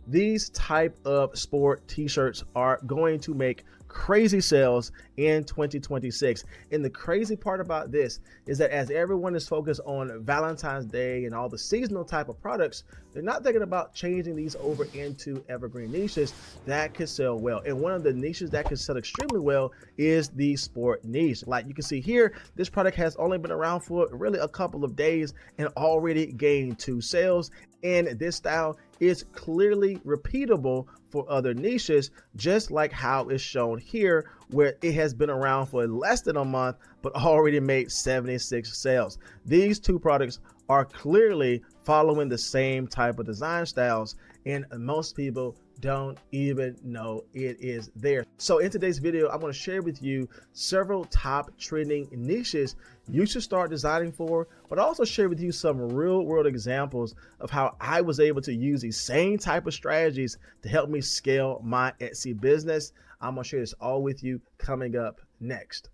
these type of sport t-shirts are going to make crazy sales in 2026. And the crazy part about this is that as everyone is focused on Valentine's Day and all the seasonal type of products, they're not thinking about changing these over into evergreen niches that could sell well. And one of the niches that could sell extremely well is the sport niche. Like you can see here, this product has only been around for really a couple of days and already gained 2 sales. And this style is clearly repeatable for other niches, just like how it's shown here, where it has been around for less than a month, but already made 76 sales. These 2 products are clearly following the same type of design styles, and most people don't even know it is there. So in today's video, I'm going to share with you several top trending niches you should start designing for, but also share with you some real world examples of how I was able to use these same type of strategies to help me scale my Etsy business. I'm going to share this all with you coming up next.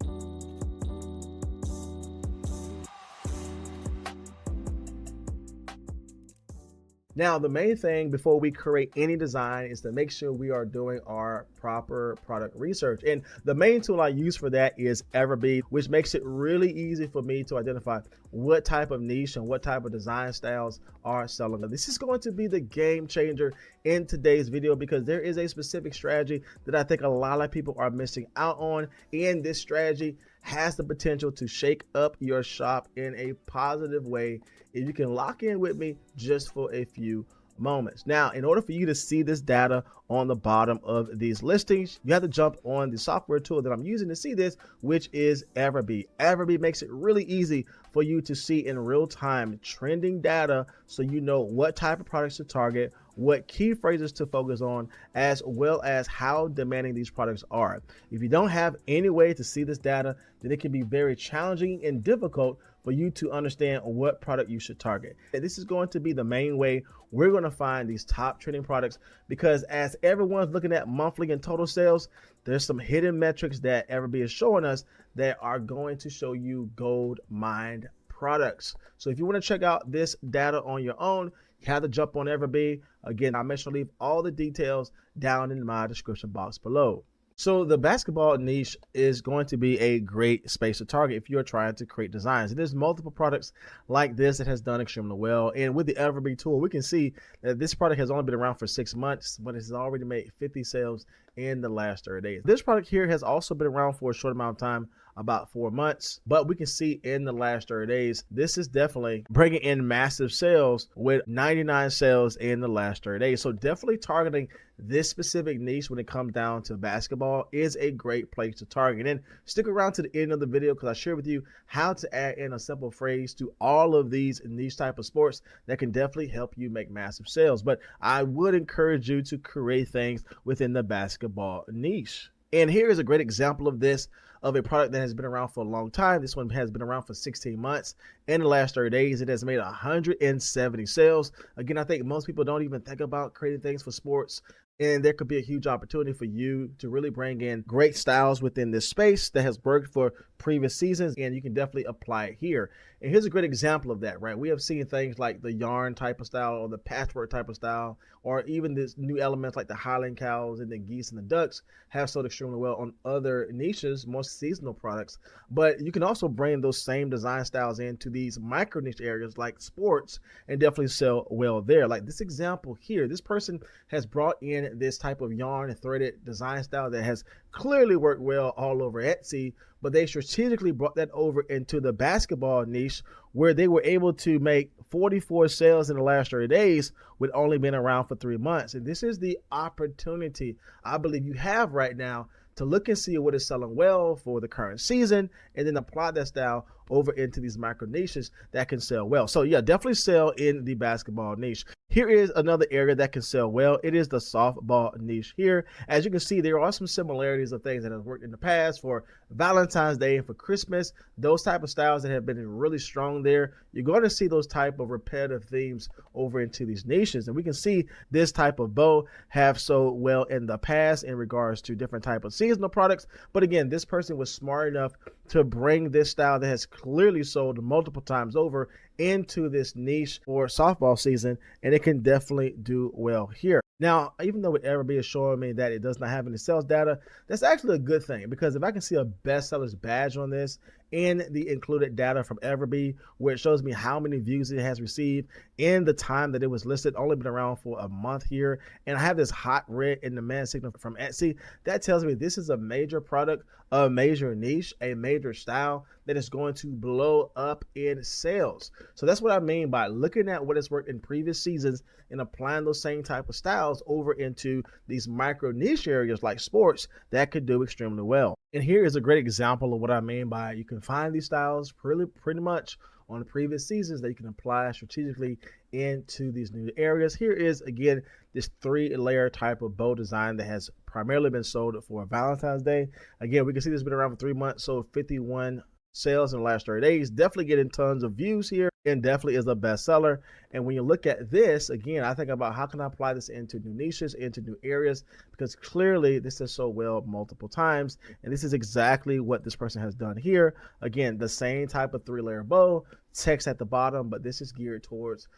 Now, the main thing before we create any design is to make sure we are doing our proper product research. And the main tool I use for that is Evergreen, which makes it really easy for me to identify what type of niche and what type of design styles are selling. This is going to be the game changer in today's video because there is a specific strategy that I think a lot of people are missing out on. And this strategy has the potential to shake up your shop in a positive way if you can lock in with me just for a few moments. Now, in order for you to see this data on the bottom of these listings, you have to jump on the software tool that I'm using to see this, which is Evergreen. Evergreen makes it really easy for you to see in real time trending data so you know what type of products to target, what key phrases to focus on, as well as how demanding these products are. If you don't have any way to see this data, then it can be very challenging and difficult for you to understand what product you should target. This is going to be the main way we're going to find these top trending products, because as everyone's looking at monthly and total sales, there's some hidden metrics that Evergreen is showing us that are going to show you gold mined products. So if you want to check out this data on your own, you have to jump on Evergreen. Again, I'll make sure to leave all the details down in my description box below. So the basketball niche is going to be a great space to target if you're trying to create designs. And there's multiple products like this that has done extremely well. And with the Evergreen tool, we can see that this product has only been around for 6 months, but it has already made 50 sales in the last 30 days. This product here has also been around for a short amount of time, about 4 months, but we can see in the last 30 days, this is definitely bringing in massive sales with 99 sales in the last 30 days. So definitely targeting this specific niche when it comes down to basketball is a great place to target. And stick around to the end of the video because I share with you how to add in a simple phrase to all of these niche type of sports that can definitely help you make massive sales. But I would encourage you to create things within the basketball niche. And here is a great example of this, of a product that has been around for a long time. This one has been around for 16 months. In the last 30 days, it has made 170 sales. Again, I think most people don't even think about creating things for sports, and there could be a huge opportunity for you to really bring in great styles within this space that has worked for previous seasons, and you can definitely apply it here. And here's a great example of that, right? We have seen things like the yarn type of style or the patchwork type of style, or even this new elements like the Highland cows and the geese and the ducks have sold extremely well on other niches, more seasonal products. But you can also bring those same design styles into these micro niche areas like sports and definitely sell well there. Like this example here, this person has brought in this type of yarn and threaded design style that has clearly worked well all over Etsy, but they strategically brought that over into the basketball niche where they were able to make 44 sales in the last 30 days with only been around for 3 months. And this is the opportunity I believe you have right now to look and see what is selling well for the current season and then apply that style over into these micro niches that can sell well. So yeah, definitely sell in the basketball niche. Here is another area that can sell well. It is the softball niche here. As you can see, there are some similarities of things that have worked in the past for Valentine's Day and for Christmas. Those type of styles that have been really strong there. You're going to see those type of repetitive themes over into these niches. And we can see this type of bow have sold well in the past in regards to different type of seasonal products. But again, this person was smart enough to bring this style that has clearly sold multiple times over into this niche for softball season, and it can definitely do well here. Now, even though Everbee is showing me that it does not have any sales data, that's actually a good thing because if I can see a bestsellers badge on this in the included data from Everbee, where it shows me how many views it has received in the time that it was listed, only been around for a month here, and I have this hot red in demand signal from Etsy, that tells me this is a major product, a major niche, a major style that is going to blow up in sales. So that's what I mean by looking at what has worked in previous seasons and applying those same type of styles over into these micro niche areas like sports that could do extremely well. And here is a great example of what I mean by you can find these styles pretty much on the previous seasons that you can apply strategically into these new areas. Here is again this 3-layer type of bow design that has primarily been sold for Valentine's Day. Again, we can see this has been around for 3 months, sold 51 sales in the last 30 days, definitely getting tons of views here and definitely is a bestseller. And when you look at this, again, I think about how can I apply this into new niches, into new areas, because clearly this has sold well multiple times. And this is exactly what this person has done here. Again, the same type of 3-layer bow, text at the bottom, but this is geared towards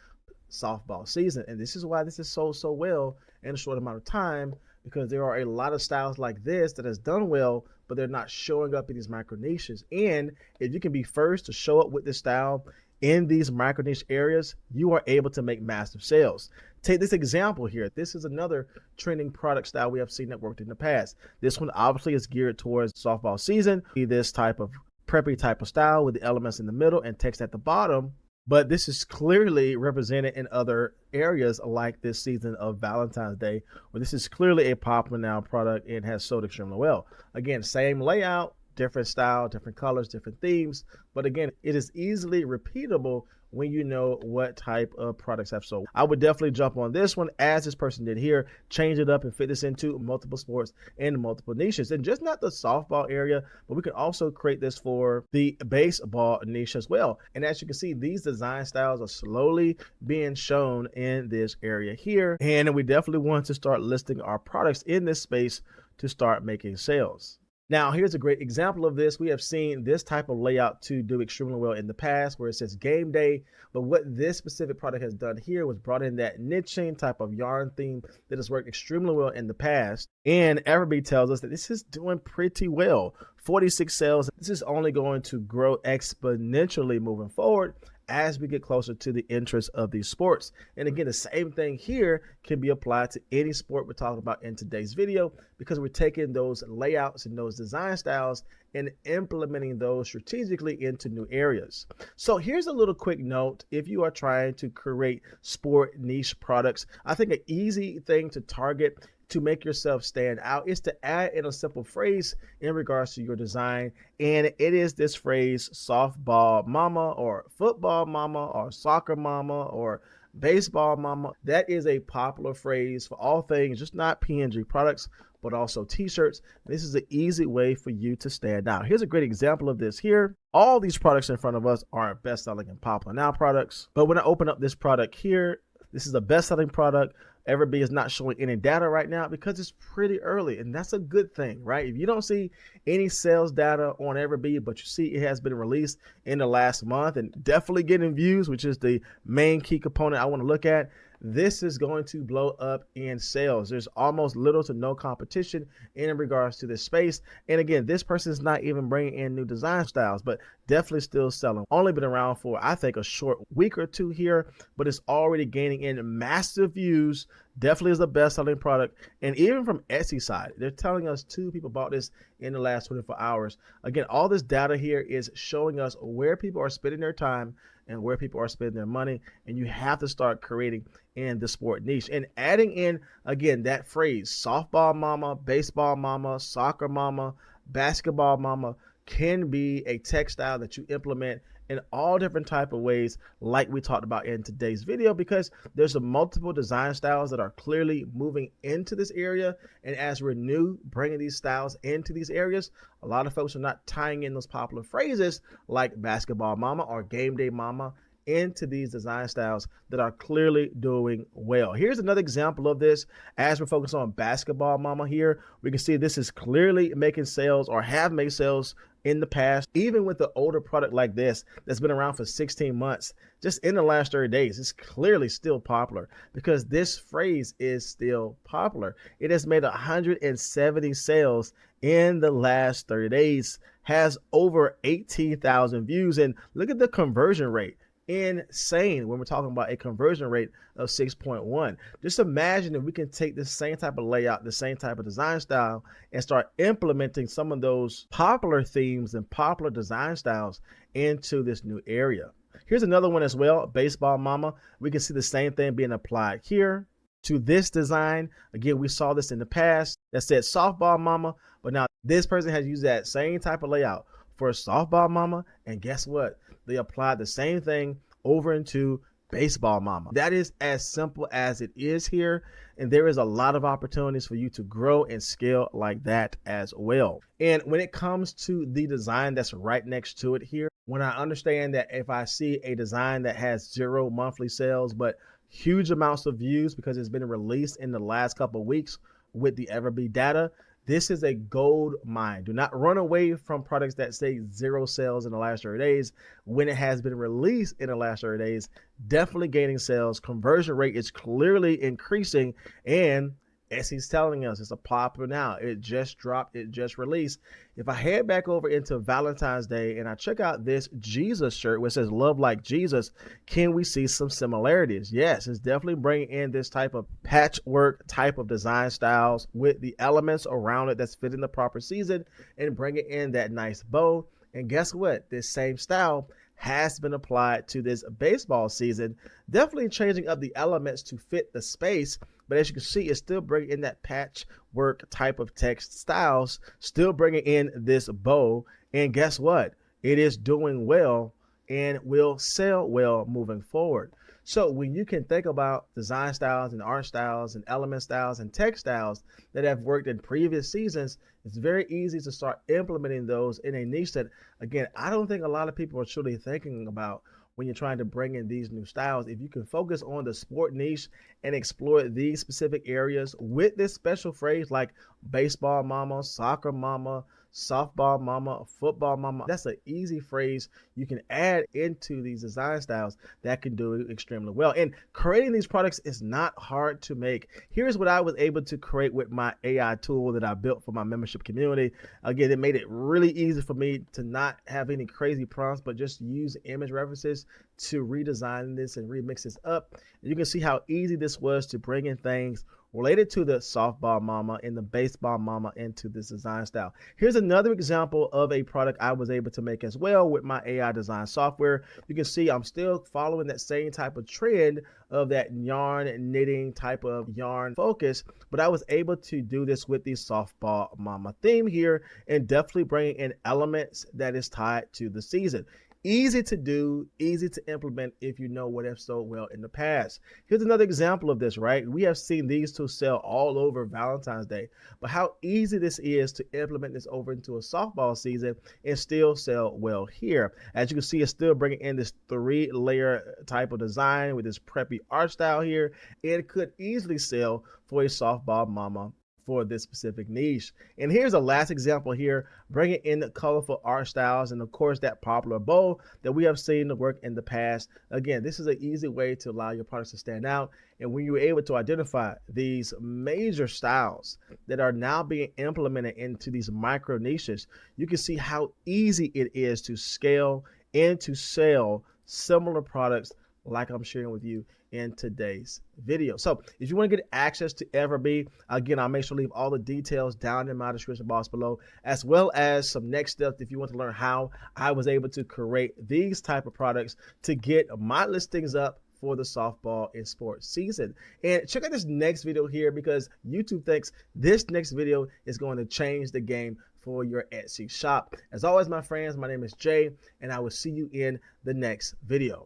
softball season. And this is why this is sold so well in a short amount of time, because there are a lot of styles like this that has done well, but they're not showing up in these micro niches. And if you can be first to show up with this style in these micro niche areas, you are able to make massive sales. Take this example here. This is another trending product style we have seen that worked in the past. This one obviously is geared towards softball season. This type of preppy type of style with the elements in the middle and text at the bottom. But this is clearly represented in other areas like this season of Valentine's Day, where this is clearly a popular now product and has sold extremely well. Again, same layout, different style, different colors, different themes. But again, it is easily repeatable when you know what type of products have sold. I would definitely jump on this one as this person did here, change it up and fit this into multiple sports and multiple niches. And just not the softball area, but we can also create this for the baseball niche as well. And as you can see, these design styles are slowly being shown in this area here. And we definitely want to start listing our products in this space to start making sales. Now, here's a great example of this. We have seen this type of layout to do extremely well in the past where it says game day, but what this specific product has done here was brought in that niching type of yarn theme that has worked extremely well in the past. And Everbee tells us that this is doing pretty well. 46 sales. This is only going to grow exponentially moving forward as we get closer to the interest of these sports. And again, the same thing here can be applied to any sport we're talking about in today's video, because we're taking those layouts and those design styles and implementing those strategically into new areas. So here's a little quick note. If you are trying to create sport niche products, I think an easy thing to target to make yourself stand out is to add in a simple phrase in regards to your design. And it is this phrase, softball mama or football mama or soccer mama or baseball mama. That is a popular phrase for all things, just not PNG products, but also t-shirts. This is an easy way for you to stand out. Here's a great example of this here. All these products in front of us are best-selling and popular now products. But when I open up this product here, this is a best-selling product. Everbee is not showing any data right now because it's pretty early, and that's a good thing, right? If you don't see any sales data on Everbee, but you see it has been released in the last month and definitely getting views, which is the main key component I want to look at, this is going to blow up in sales. There's almost little to no competition in regards to this space. And again, this person is not even bringing in new design styles, but definitely still selling. Only been around for, I think, a short week or two here, but it's already gaining in massive views. Definitely is the best-selling product. And even from Etsy side, they're telling us 2 people bought this in the last 24 hours. Again, all this data here is showing us where people are spending their time and where people are spending their money. And you have to start creating in the sport niche and adding in, again, that phrase, softball mama, baseball mama, soccer mama, basketball mama, can be a textile that you implement in all different type of ways like we talked about in today's video, because there's a multiple design styles that are clearly moving into this area. And as we're new bringing these styles into these areas, a lot of folks are not tying in those popular phrases like basketball mama or game day mama into these design styles that are clearly doing well. Here's another example of this. As we're focused on basketball mama here, we can see this is clearly making sales or have made sales in the past. Even with the older product like this that's been around for 16 months, just in the last 30 days, it's clearly still popular because this phrase is still popular. It has made 170 sales in the last 30 days, has over 18,000 views, and look at the conversion rate. Insane when we're talking about a conversion rate of 6.1. Just imagine if we can take this same type of layout, the same type of design style, and start implementing some of those popular themes and popular design styles into this new area. Here's another one as well, baseball mama. We can see the same thing being applied here to this design. Again, we saw this in the past that said softball mama, but now this person has used that same type of layout for softball mama, and guess what? They applied the same thing over into baseball mama. That is as simple as it is here, and there is a lot of opportunities for you to grow and scale like that as well. And when it comes to the design that's right next to it here, when I understand that if I see a design that has 0 monthly sales but huge amounts of views because it's been released in the last couple of weeks with the Evergreen data, this is a gold mine. Do not run away from products that say 0 sales in the last 30 days when it has been released in the last 30 days. Definitely gaining sales. Conversion rate is clearly increasing, and as he's telling us, it's a popular now. It just dropped, it just released. If I head back over into Valentine's Day and I check out this Jesus shirt which says love like Jesus, can we see some similarities? Yes, it's definitely bringing in this type of patchwork type of design styles with the elements around it that's fitting the proper season and bringing in that nice bow. And guess what? This same style has been applied to this baseball season, definitely changing up the elements to fit the space. But as you can see, it's still bringing in that patchwork type of text styles, still bringing in this bow. And guess what? It is doing well and will sell well moving forward. So when you can think about design styles and art styles and element styles and text styles that have worked in previous seasons, it's very easy to start implementing those in a niche that, again, I don't think a lot of people are truly thinking about when you're trying to bring in these new styles. If you can focus on the sport niche and explore these specific areas with this special phrase like baseball mama, soccer mama, softball mama, football mama, that's an easy phrase you can add into these design styles that can do it extremely well. And creating these products is not hard to make. Here's what I was able to create with my AI tool that I built for my membership community. Again, it made it really easy for me to not have any crazy prompts, but just use image references to redesign this and remix this up. And you can see how easy this was to bring in things related to the softball mama and the baseball mama into this design style. Here's another example of a product I was able to make as well with my AI design software. You can see I'm still following that same type of trend of that yarn knitting type of yarn focus, but I was able to do this with the softball mama theme here and definitely bringing in elements that is tied to the season. Easy to do, easy to implement if you know what have sold well in the past. Here's another example of this, right? We have seen these two sell all over Valentine's Day, but how easy this is to implement this over into a softball season and still sell well here. As you can see, it's still bringing in this 3-layer type of design with this preppy art style here. It could easily sell for a softball mama for this specific niche. And here's a last example here, bringing in the colorful art styles and of course that popular bow that we have seen to work in the past. Again, this is an easy way to allow your products to stand out. And when you're able to identify these major styles that are now being implemented into these micro niches, you can see how easy it is to scale and to sell similar products like I'm sharing with you in today's video. So if you want to get access to Evergreen, again, I'll make sure to leave all the details down in my description box below, as well as some next steps if you want to learn how I was able to create these type of products to get my listings up for the softball and sports season. And check out this next video here because YouTube thinks this next video is going to change the game for your Etsy shop. As always, my friends, my name is Jay, and I will see you in the next video.